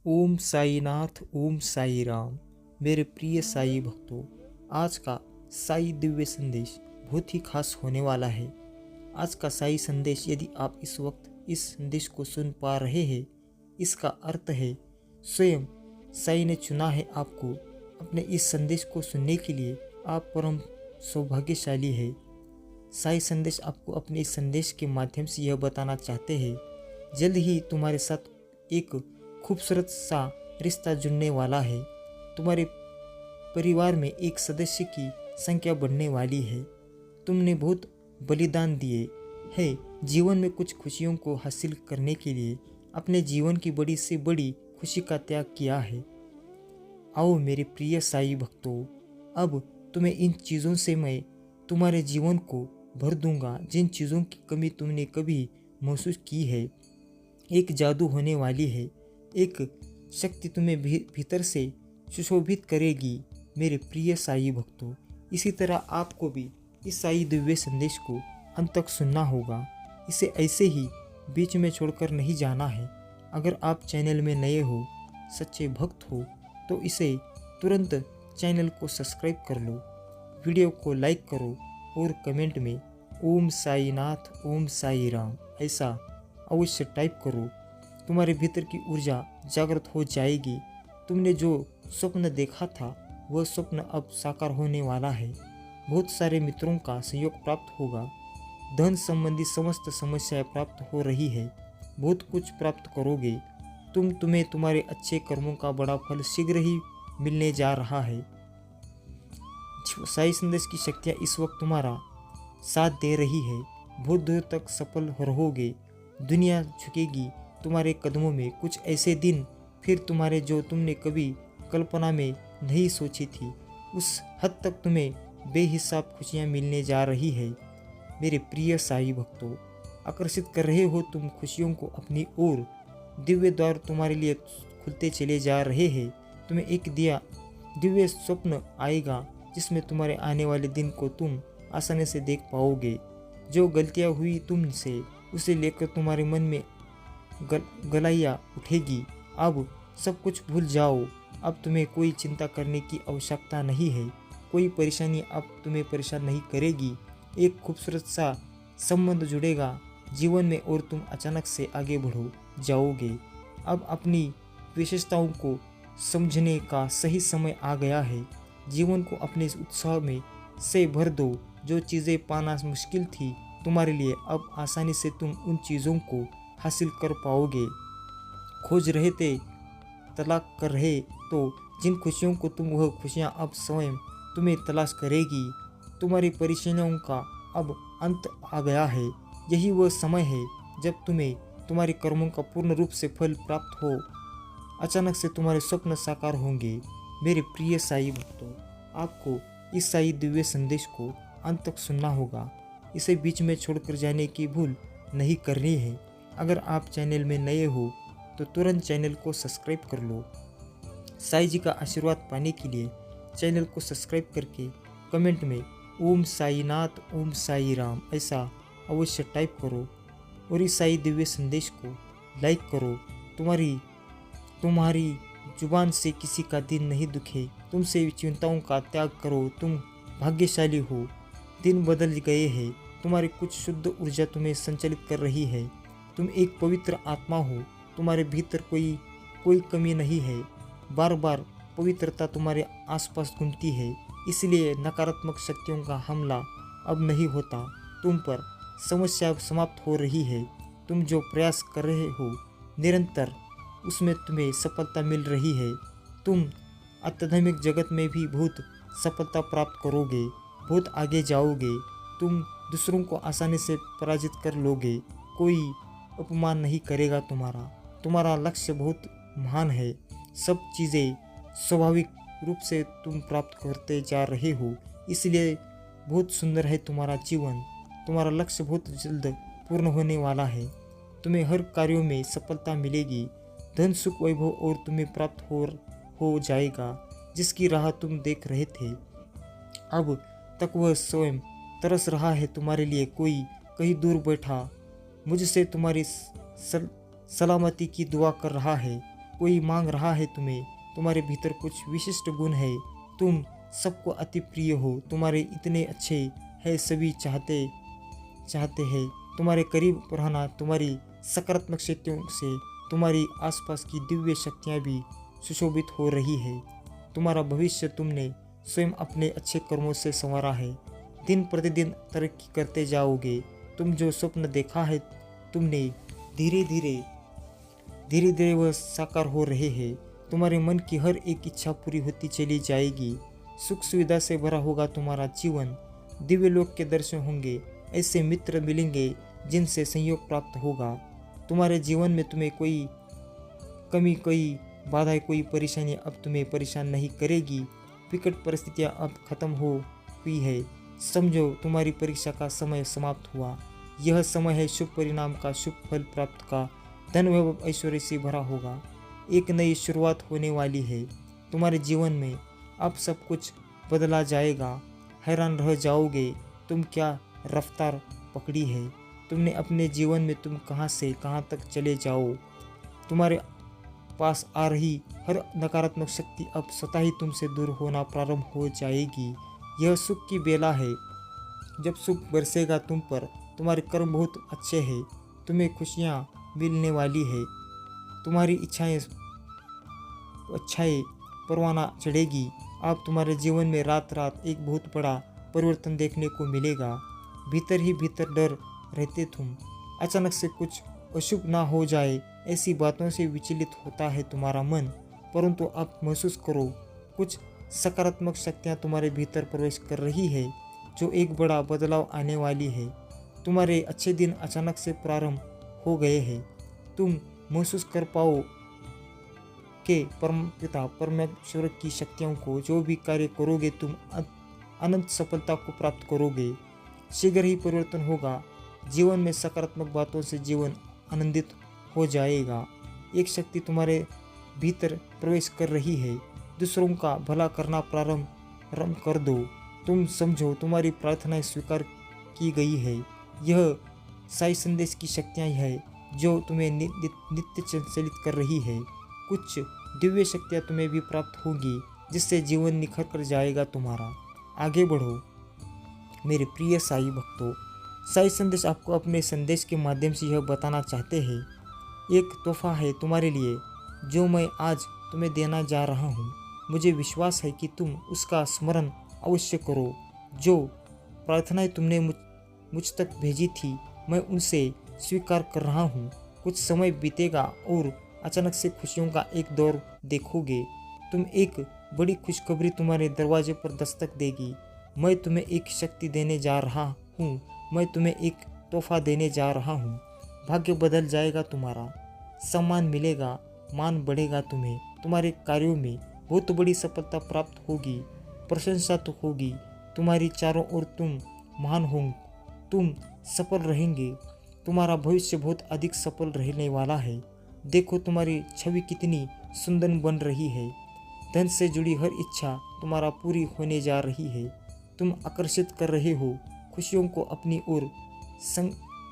ओम साईनाथ ओम साई राम। मेरे प्रिय साई भक्तों, आज का साई दिव्य संदेश बहुत ही खास होने वाला है। आज का साई संदेश यदि आप इस वक्त इस संदेश को सुन पा रहे हैं, इसका अर्थ है स्वयं साई ने चुना है आपको अपने इस संदेश को सुनने के लिए। आप परम सौभाग्यशाली है। साई संदेश आपको अपने इस संदेश के माध्यम से यह बताना चाहते हैं, जल्द ही तुम्हारे साथ एक खूबसूरत सा रिश्ता जुड़ने वाला है। तुम्हारे परिवार में एक सदस्य की संख्या बढ़ने वाली है। तुमने बहुत बलिदान दिए है जीवन में कुछ खुशियों को हासिल करने के लिए। अपने जीवन की बड़ी से बड़ी खुशी का त्याग किया है। आओ मेरे प्रिय साई भक्तों, अब तुम्हें इन चीज़ों से मैं तुम्हारे जीवन को भर दूंगा जिन चीज़ों की कमी तुमने कभी महसूस की है। एक जादू होने वाली है, एक शक्ति तुम्हें भीतर से सुशोभित करेगी मेरे प्रिय साई भक्तों। इसी तरह आपको भी इस साई दिव्य संदेश को अंत तक सुनना होगा। इसे ऐसे ही बीच में छोड़कर नहीं जाना है। अगर आप चैनल में नए हो, सच्चे भक्त हो, तो इसे तुरंत चैनल को सब्सक्राइब कर लो, वीडियो को लाइक करो और कमेंट में ओम साईनाथ ओम साई राम ऐसा अवश्य टाइप करो। तुम्हारे भीतर की ऊर्जा जागृत हो जाएगी। तुमने जो स्वप्न देखा था वह स्वप्न अब साकार होने वाला है। बहुत सारे मित्रों का सहयोग प्राप्त होगा। धन संबंधी समस्त समस्याएं प्राप्त हो रही है। बहुत कुछ प्राप्त करोगे। तुम्हें तुम्हारे अच्छे कर्मों का बड़ा फल शीघ्र ही मिलने जा रहा है। साई संदेश की शक्तियाँ इस वक्त तुम्हारा साथ दे रही है। बहुत दूर तक सफल रहोगे। दुनिया झुकेगी तुम्हारे कदमों में। कुछ ऐसे दिन फिर तुम्हारे जो तुमने कभी कल्पना में नहीं सोची थी, उस हद तक तुम्हें बेहिसाब खुशियाँ मिलने जा रही है। मेरे प्रिय साई भक्तों, आकर्षित कर रहे हो तुम खुशियों को अपनी ओर। दिव्य द्वार तुम्हारे लिए खुलते चले जा रहे हैं। तुम्हें एक दिव्य स्वप्न आएगा जिसमें तुम्हारे आने वाले दिन को तुम आसानी से देख पाओगे। जो गलतियाँ हुई तुमसे उसे लेकर तुम्हारे मन में गलाइयाँ उठेगी। अब सब कुछ भूल जाओ। अब तुम्हें कोई चिंता करने की आवश्यकता नहीं है। कोई परेशानी अब तुम्हें परेशान नहीं करेगी। एक खूबसूरत सा संबंध जुड़ेगा जीवन में और तुम अचानक से आगे बढ़ो जाओगे। अब अपनी विशेषताओं को समझने का सही समय आ गया है। जीवन को अपने उत्साह में से भर दो। जो चीज़ें पाना मुश्किल थी तुम्हारे लिए, अब आसानी से तुम उन चीज़ों को हासिल कर पाओगे। खोज रहे थे, तलाश कर रहे तो जिन खुशियों को तुम, वह खुशियाँ अब स्वयं तुम्हें तलाश करेगी। तुम्हारी परेशानियों का अब अंत आ गया है। यही वह समय है जब तुम्हें तुम्हारे कर्मों का पूर्ण रूप से फल प्राप्त हो। अचानक से तुम्हारे स्वप्न साकार होंगे। मेरे प्रिय साई भक्तों, आपको इस साई दिव्य संदेश को अंत तक सुनना होगा। इसे बीच में छोड़कर जाने की भूल नहीं करनी है। अगर आप चैनल में नए हो तो तुरंत चैनल को सब्सक्राइब कर लो। साई जी का आशीर्वाद पाने के लिए चैनल को सब्सक्राइब करके कमेंट में ओम साईनाथ ओम साई राम ऐसा अवश्य टाइप करो और इस साई दिव्य संदेश को लाइक करो। तुम्हारी जुबान से किसी का दिल नहीं दुखे। तुमसे चिंताओं का त्याग करो। तुम भाग्यशाली हो। दिन बदल गए हैं। तुम्हारी कुछ शुद्ध ऊर्जा तुम्हें संचालित कर रही है। तुम एक पवित्र आत्मा हो। तुम्हारे भीतर कोई कमी नहीं है। बार बार पवित्रता तुम्हारे आसपास घूमती है। इसलिए नकारात्मक शक्तियों का हमला अब नहीं होता तुम पर। समस्या समाप्त हो रही है। तुम जो प्रयास कर रहे हो निरंतर, उसमें तुम्हें सफलता मिल रही है। तुम आध्यात्मिक जगत में भी बहुत सफलता प्राप्त करोगे। बहुत आगे जाओगे। तुम दूसरों को आसानी से पराजित कर लोगे। कोई अपमान नहीं करेगा तुम्हारा लक्ष्य बहुत महान है। सब चीज़ें स्वाभाविक रूप से तुम प्राप्त करते जा रहे हो। इसलिए बहुत सुंदर है तुम्हारा जीवन। तुम्हारा लक्ष्य बहुत जल्द पूर्ण होने वाला है। तुम्हें हर कार्यों में सफलता मिलेगी। धन सुख वैभव और तुम्हें प्राप्त हो जाएगा। जिसकी राह तुम देख रहे थे, अब तक वह स्वयं तरस रहा है तुम्हारे लिए। कोई कहीं दूर बैठा मुझसे तुम्हारी सलामती की दुआ कर रहा है। कोई मांग रहा है तुम्हें। तुम्हारे भीतर कुछ विशिष्ट गुण है, तुम सबको अति प्रिय हो, तुम्हारे इतने अच्छे है, सभी चाहते हैं तुम्हारे करीब रहना। तुम्हारी सकारात्मक शक्तियों से तुम्हारी आसपास की दिव्य शक्तियाँ भी सुशोभित हो रही है। तुम्हारा भविष्य तुमने स्वयं अपने अच्छे कर्मों से संवारा है। दिन प्रतिदिन तरक्की करते जाओगे। तुम जो स्वप्न देखा है तुमने, धीरे धीरे वह साकार हो रहे हैं। तुम्हारे मन की हर एक इच्छा पूरी होती चली जाएगी। सुख सुविधा से भरा होगा तुम्हारा जीवन। दिव्य लोक के दर्शन होंगे। ऐसे मित्र मिलेंगे जिनसे संयोग प्राप्त होगा। तुम्हारे जीवन में तुम्हें कोई कमी, कोई बाधा, कोई परेशानी अब तुम्हें परेशान नहीं करेगी। विकट परिस्थितियाँ अब खत्म हुई है। समझो तुम्हारी परीक्षा का समय समाप्त हुआ। यह समय है शुभ परिणाम का, शुभ फल प्राप्त का। धन वैभव ऐश्वर्य से भरा होगा। एक नई शुरुआत होने वाली है। तुम्हारे जीवन में अब सब कुछ बदला जाएगा। हैरान रह जाओगे, तुम क्या रफ्तार पकड़ी है। तुमने अपने जीवन में तुम कहां से कहां तक चले जाओ। तुम्हारे पास आ रही हर नकारात्मक शक्ति अब स्वतः ही तुमसे दूर होना प्रारंभ हो जाएगी। यह सुख की बेला है। जब सुख बरसेगा तुम पर, तुम्हारे कर्म बहुत अच्छे हैं, तुम्हें खुशियाँ मिलने वाली है। तुम्हारी इच्छाएं परवाना चढ़ेगी। अब तुम्हारे जीवन में रात रात एक बहुत बड़ा परिवर्तन देखने को मिलेगा। भीतर ही भीतर डर रहते तुम, अचानक से कुछ अशुभ ना हो जाए, ऐसी बातों से विचलित होता है तुम्हारा मन। परंतु अब महसूस करो, कुछ सकारात्मक शक्तियाँ तुम्हारे भीतर प्रवेश कर रही है, जो एक बड़ा बदलाव आने वाली है। तुम्हारे अच्छे दिन अचानक से प्रारंभ हो गए हैं। तुम महसूस कर पाओ कि परमपिता परमेश्वर की शक्तियों को जो भी कार्य करोगे तुम अनंत सफलता को प्राप्त करोगे। शीघ्र ही परिवर्तन होगा। जीवन में सकारात्मक बातों से जीवन आनंदित हो जाएगा। एक शक्ति तुम्हारे भीतर प्रवेश कर रही है। दूसरों का भला करना प्रारंभ कर दो। तुम समझो तुम्हारी प्रार्थनाएं स्वीकार की गई है। यह साई संदेश की शक्तियाँ है जो तुम्हें नित्य संचालित कर रही है। कुछ दिव्य शक्तियाँ तुम्हें भी प्राप्त होगी, जिससे जीवन निखर कर जाएगा तुम्हारा। आगे बढ़ो मेरे प्रिय साई भक्तों। साई संदेश आपको अपने संदेश के माध्यम से यह बताना चाहते हैं, एक तोहफा है तुम्हारे लिए जो मैं आज तुम्हें देना जा रहा हूँ। मुझे विश्वास है कि तुम उसका स्मरण अवश्य करो। जो प्रार्थनाएं तुमने मुझ तक भेजी थी, मैं उनसे स्वीकार कर रहा हूँ। कुछ समय बीतेगा और अचानक से खुशियों का एक दौर देखोगे। तुम एक बड़ी खुशखबरी तुम्हारे दरवाजे पर दस्तक देगी। मैं तुम्हें एक शक्ति देने जा रहा हूँ। मैं तुम्हें एक तोहफा देने जा रहा हूँ। भाग्य बदल जाएगा तुम्हारा। सम्मान मिलेगा, मान बढ़ेगा तुम्हें। तुम्हारे कार्यों में बहुत बड़ी सफलता प्राप्त होगी। प्रशंसा तो होगी तुम्हारी चारों ओर। तुम महान होंगे, तुम सफल रहेंगे। तुम्हारा भविष्य बहुत अधिक सफल रहने वाला है। देखो तुम्हारी छवि कितनी सुंदर बन रही है। धन से जुड़ी हर इच्छा तुम्हारा पूरी होने जा रही है। तुम आकर्षित कर रहे हो खुशियों को अपनी ओर।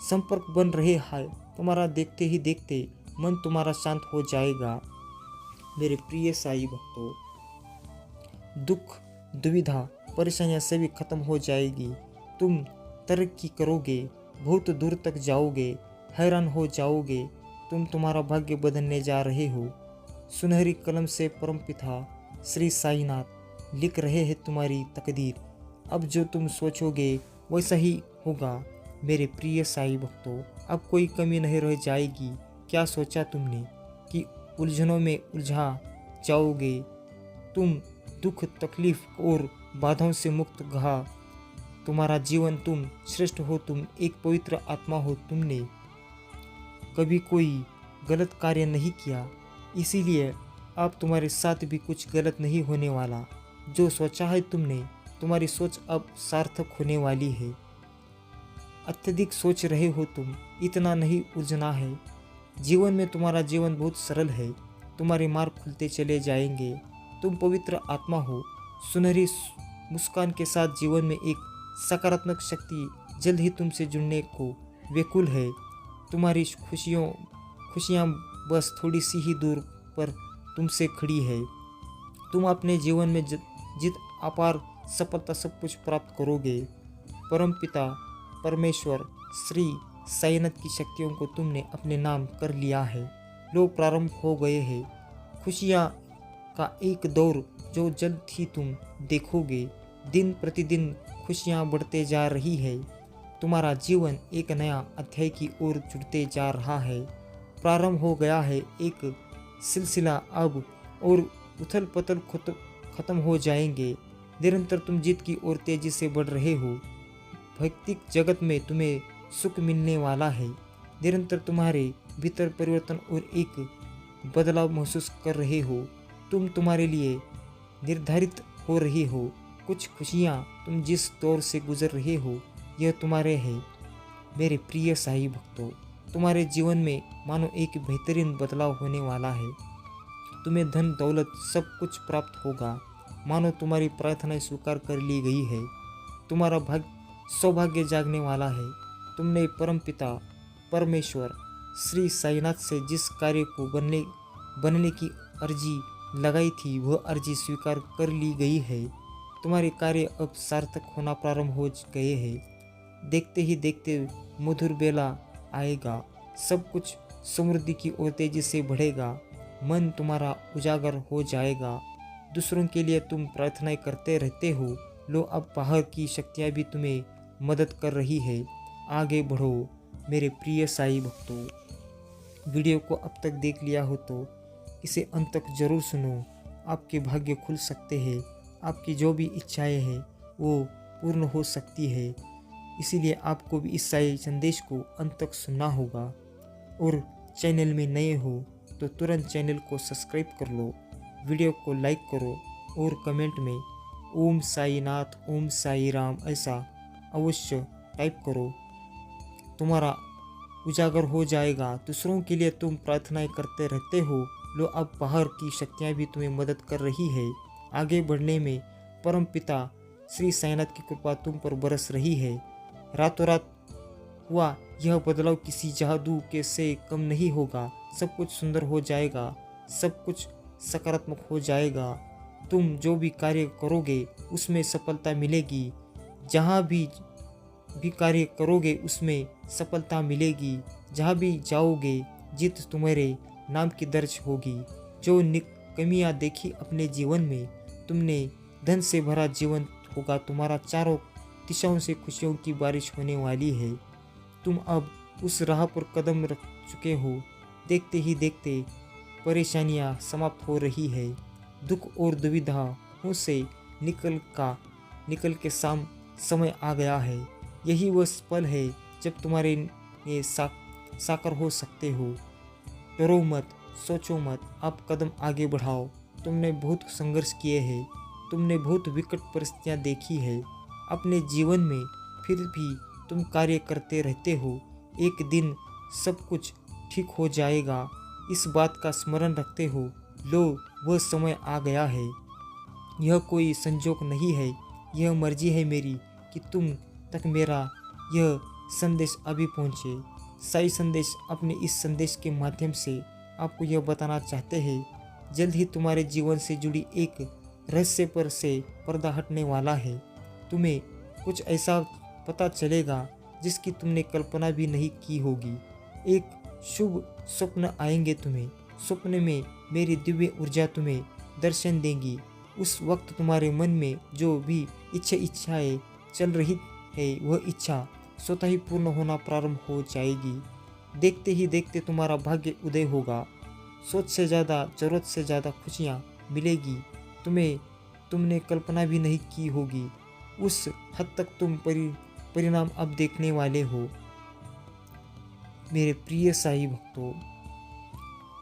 संपर्क बन रहे हैं तुम्हारा। देखते ही देखते मन तुम्हारा शांत हो जाएगा। मेरे प्रिय साई भक्तों, दुख, दुविधा, परेशानियां सभी खत्म हो जाएगी। तुम तरक्की करोगे, बहुत दूर तक जाओगे, हैरान हो जाओगे। तुम्हारा भाग्य बदलने जा रहे हो। सुनहरी कलम से परमपिता श्री साईनाथ लिख रहे हैं तुम्हारी तकदीर। अब जो तुम सोचोगे वैसा ही होगा। मेरे प्रिय साई भक्तों, अब कोई कमी नहीं रह जाएगी। क्या सोचा तुमने कि उलझनों में उलझा जाओगे? तुम दुख, तकलीफ और बाधाओं से मुक्त रहा। तुम्हारा जीवन, तुम श्रेष्ठ हो, तुम एक पवित्र आत्मा हो। तुमने कभी कोई गलत कार्य नहीं किया, इसीलिए अब तुम्हारे साथ भी कुछ गलत नहीं होने वाला। जो सोचा है तुमने, तुम्हारी सोच अब सार्थक होने वाली है। अत्यधिक सोच रहे हो तुम, इतना नहीं उलझना है। जीवन में तुम्हारा जीवन बहुत सरल है। तुम्हारे मार्ग खुलते चले जाएंगे। तुम पवित्र आत्मा हो। सुनहरी मुस्कान के साथ जीवन में एक सकारात्मक शक्ति जल्द ही तुमसे जुड़ने को व्याकुल है। तुम्हारी खुशियाँ बस थोड़ी सी ही दूर पर तुमसे खड़ी है। तुम अपने जीवन में जित अपार सफलता सब कुछ प्राप्त करोगे। परमपिता परमेश्वर श्री साईनाथ की शक्तियों को तुमने अपने नाम कर लिया है। लो प्रारंभ हो गए हैं खुशियाँ का एक दौर जो जल्द ही तुम देखोगे। दिन प्रतिदिन खुशियाँ बढ़ते जा रही है। तुम्हारा जीवन एक नया अध्याय की ओर जुड़ते जा रहा है। प्रारंभ हो गया है एक सिलसिला अब, और उथल पथल खत्म हो जाएंगे। निरंतर तुम जीत की ओर तेजी से बढ़ रहे हो। भौतिक जगत में तुम्हें सुख मिलने वाला है। निरंतर तुम्हारे भीतर परिवर्तन और एक बदलाव महसूस कर रहे हो। तुम तुम्हारे लिए निर्धारित हो रही हो। कुछ खुशियाँ तुम जिस दौर से गुजर रहे हो यह तुम्हारे है। मेरे प्रिय साईं भक्तों, तुम्हारे जीवन में मानो एक बेहतरीन बदलाव होने वाला है। तुम्हें धन दौलत सब कुछ प्राप्त होगा। मानो तुम्हारी प्रार्थनाएं स्वीकार कर ली गई है। तुम्हारा सौभाग्य जागने वाला है। तुमने परमपिता परमेश्वर श्री साईनाथ से जिस कार्य को बनने की अर्जी लगाई थी वह अर्जी स्वीकार कर ली गई है। तुम्हारे कार्य अब सार्थक होना प्रारंभ हो गए हैं। देखते ही देखते मधुर बेला आएगा। सब कुछ समृद्धि की ओर तेजी से बढ़ेगा। मन तुम्हारा उजागर हो जाएगा। दूसरों के लिए तुम प्रार्थनाएं करते रहते हो। लो अब बाहर की शक्तियाँ भी तुम्हें मदद कर रही है। आगे बढ़ो मेरे प्रिय साईं भक्तों। वीडियो को अब तक देख लिया हो तो इसे अंत तक जरूर सुनो। आपके भाग्य खुल सकते हैं। आपकी जो भी इच्छाएं हैं वो पूर्ण हो सकती है। इसीलिए आपको भी इस साईं संदेश को अंत तक सुनना होगा। और चैनल में नए हो तो तुरंत चैनल को सब्सक्राइब कर लो, वीडियो को लाइक करो और कमेंट में ओम साईनाथ ओम साई राम ऐसा अवश्य टाइप करो। तुम्हारा उजागर हो जाएगा। दूसरों के लिए तुम प्रार्थनाएं करते रहते हो। लो अब बाहर की शक्तियाँ भी तुम्हें मदद कर रही है। आगे बढ़ने में परमपिता श्री साईनाथ की कृपा तुम पर बरस रही है। रातों रात हुआ यह बदलाव किसी जादू के से कम नहीं होगा। सब कुछ सुंदर हो जाएगा। सब कुछ सकारात्मक हो जाएगा। तुम जो भी कार्य करोगे उसमें सफलता मिलेगी। जहाँ भी कार्य करोगे उसमें सफलता मिलेगी। जहाँ भी जाओगे जीत तुम्हारे नाम की दर्ज होगी। जो कमियाँ देखी अपने जीवन में, तुमने धन से भरा जीवन होगा। तुम्हारा चारों दिशाओं से खुशियों की बारिश होने वाली है। तुम अब उस राह पर कदम रख चुके हो। देखते ही देखते परेशानियां समाप्त हो रही है। दुख और दुविधाओं से निकल के समय आ गया है। यही वह पल है जब तुम्हारे लिए साकार हो सकते हो। डरो मत, सोचो मत, आप कदम आगे बढ़ाओ। तुमने बहुत संघर्ष किए हैं। तुमने बहुत विकट परिस्थितियां देखी है अपने जीवन में, फिर भी तुम कार्य करते रहते हो। एक दिन सब कुछ ठीक हो जाएगा। इस बात का स्मरण रखते हो। लो वह समय आ गया है। यह कोई संजोग नहीं है, यह मर्जी है मेरी कि तुम तक मेरा यह संदेश अभी पहुँचे। साईं संदेश अपने इस संदेश के माध्यम से आपको यह बताना चाहते हैं, जल्द ही तुम्हारे जीवन से जुड़ी एक रहस्य पर से पर्दा हटने वाला है। तुम्हें कुछ ऐसा पता चलेगा जिसकी तुमने कल्पना भी नहीं की होगी। एक शुभ स्वप्न आएंगे तुम्हें। स्वप्न में मेरी दिव्य ऊर्जा तुम्हें दर्शन देंगी। उस वक्त तुम्हारे मन में जो भी इच्छाएं चल रही है वह इच्छा स्वतः ही पूर्ण होना प्रारंभ हो जाएगी। देखते ही देखते तुम्हारा भाग्य उदय होगा। सोच से ज़्यादा, ज़रूरत से ज़्यादा खुशियाँ मिलेगी तुम्हें। तुमने कल्पना भी नहीं की होगी। उस हद तक तुम परिणाम अब देखने वाले हो। मेरे प्रिय साईं भक्तों,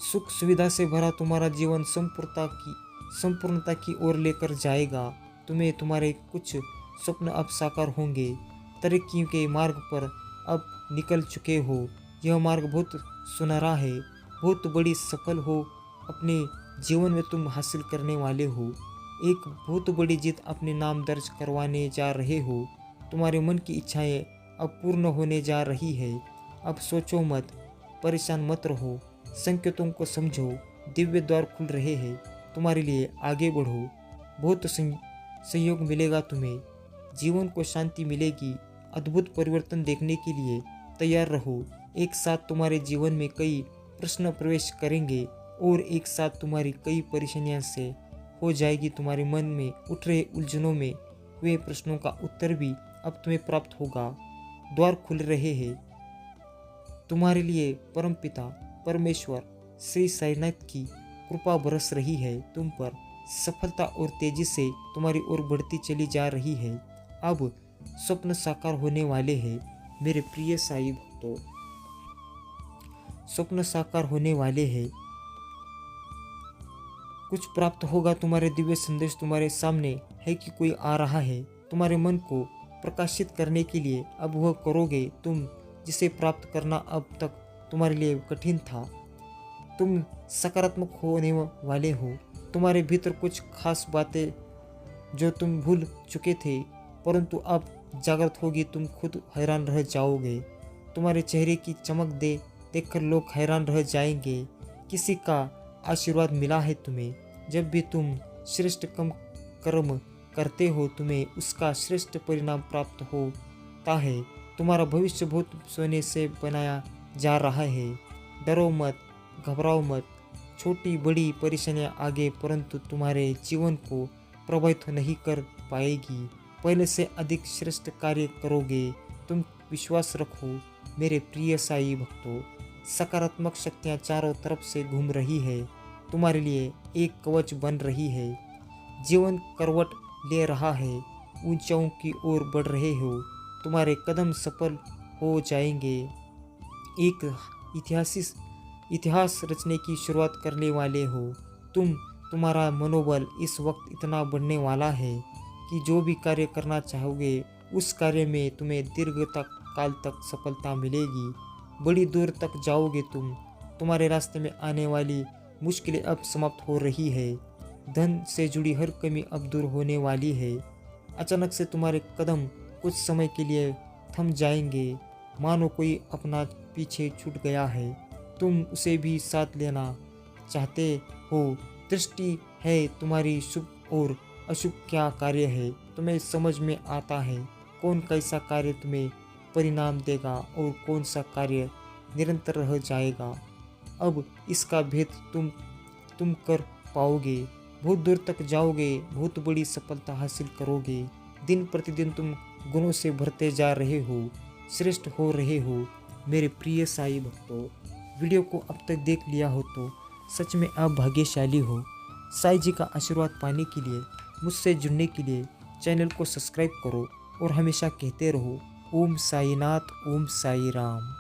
सुख सुविधा से भरा तुम्हारा जीवन संपूर्णता की ओर लेकर जाएगा। तुम्हें तुम्हारे कुछ स्वप्न अब साकार होंगे। तरक्की के मार्ग पर अब निकल चुके हो। यह मार्ग बहुत सुनहरा है। बहुत बड़ी सफल हो अपने जीवन में तुम हासिल करने वाले हो। एक बहुत बड़ी जीत अपने नाम दर्ज करवाने जा रहे हो। तुम्हारे मन की इच्छाएं अब पूर्ण होने जा रही है। अब सोचो मत, परेशान मत रहो, संकेतों को समझो। दिव्य द्वार खुल रहे हैं तुम्हारे लिए, आगे बढ़ो। बहुत सहयोग मिलेगा तुम्हें, जीवन को शांति मिलेगी। अद्भुत परिवर्तन देखने के लिए तैयार रहो। एक साथ तुम्हारे जीवन में कई प्रश्न प्रवेश करेंगे और एक साथ तुम्हारी कई परेशानियां से हो जाएगी। तुम्हारे मन में उठ रहे उलझनों में हुए प्रश्नों का उत्तर भी अब तुम्हें प्राप्त होगा। द्वार खुल रहे हैं तुम्हारे लिए। परमपिता परमेश्वर श्री साईनाथ की कृपा बरस रही है तुम पर। सफलता और तेजी से तुम्हारी ओर बढ़ती चली जा रही है। अब स्वप्न साकार होने वाले हैं मेरे प्रिय साई भक्तों। स्वप्न साकार होने वाले हैं। कुछ प्राप्त होगा। तुम्हारे दिव्य संदेश तुम्हारे सामने है कि कोई आ रहा है तुम्हारे मन को प्रकाशित करने के लिए। अब वह करोगे तुम जिसे प्राप्त करना अब तक तुम्हारे लिए कठिन था। तुम सकारात्मक होने वाले हो। तुम्हारे भीतर कुछ खास बातें जो तुम भूल चुके थे, परंतु अब जागृत होगी। तुम खुद हैरान रह जाओगे। तुम्हारे चेहरे की चमक देखकर लोग हैरान रह जाएंगे। किसी का आशीर्वाद मिला है तुम्हें। जब भी तुम श्रेष्ठ कर्म करते हो तुम्हें उसका श्रेष्ठ परिणाम प्राप्त होता है। तुम्हारा भविष्य बहुत सोने से बनाया जा रहा है। डरो मत, घबराओ मत। छोटी बड़ी परेशानियां आगे परंतु तुम्हारे जीवन को प्रभावित नहीं कर पाएगी। पहले से अधिक श्रेष्ठ कार्य करोगे। तुम विश्वास रखो मेरे प्रिय साई भक्तों। सकारात्मक शक्तियाँ चारों तरफ से घूम रही है तुम्हारे लिए, एक कवच बन रही है। जीवन करवट ले रहा है। ऊंचाइयों की ओर बढ़ रहे हो। तुम्हारे कदम सफल हो जाएंगे। एक इतिहास रचने की शुरुआत करने वाले हो तुम्हारा मनोबल इस वक्त इतना बढ़ने वाला है कि जो भी कार्य करना चाहोगे उस कार्य में तुम्हें काल तक सफलता मिलेगी। बड़ी दूर तक जाओगे तुम्हारे रास्ते में आने वाली मुश्किलें अब समाप्त हो रही है। धन से जुड़ी हर कमी अब दूर होने वाली है। अचानक से तुम्हारे कदम कुछ समय के लिए थम जाएंगे, मानो कोई अपना पीछे छूट गया है। तुम उसे भी साथ लेना चाहते हो। दृष्टि है तुम्हारी शुभ और अशुभ क्या कार्य है। तुम्हें समझ में आता है कौन कैसा कार्य तुम्हें परिणाम देगा और कौन सा कार्य निरंतर रह जाएगा। अब इसका भेद तुम कर पाओगे। बहुत दूर तक जाओगे, बहुत बड़ी सफलता हासिल करोगे। दिन प्रतिदिन तुम गुणों से भरते जा रहे हो, श्रेष्ठ हो रहे हो मेरे प्रिय साई भक्तों। वीडियो को अब तक देख लिया हो तो सच में आप भाग्यशाली हो। साई जी का आशीर्वाद पाने के लिए, मुझसे जुड़ने के लिए चैनल को सब्सक्राइब करो और हमेशा कहते रहो ओम साईनाथ, ओम साई राम।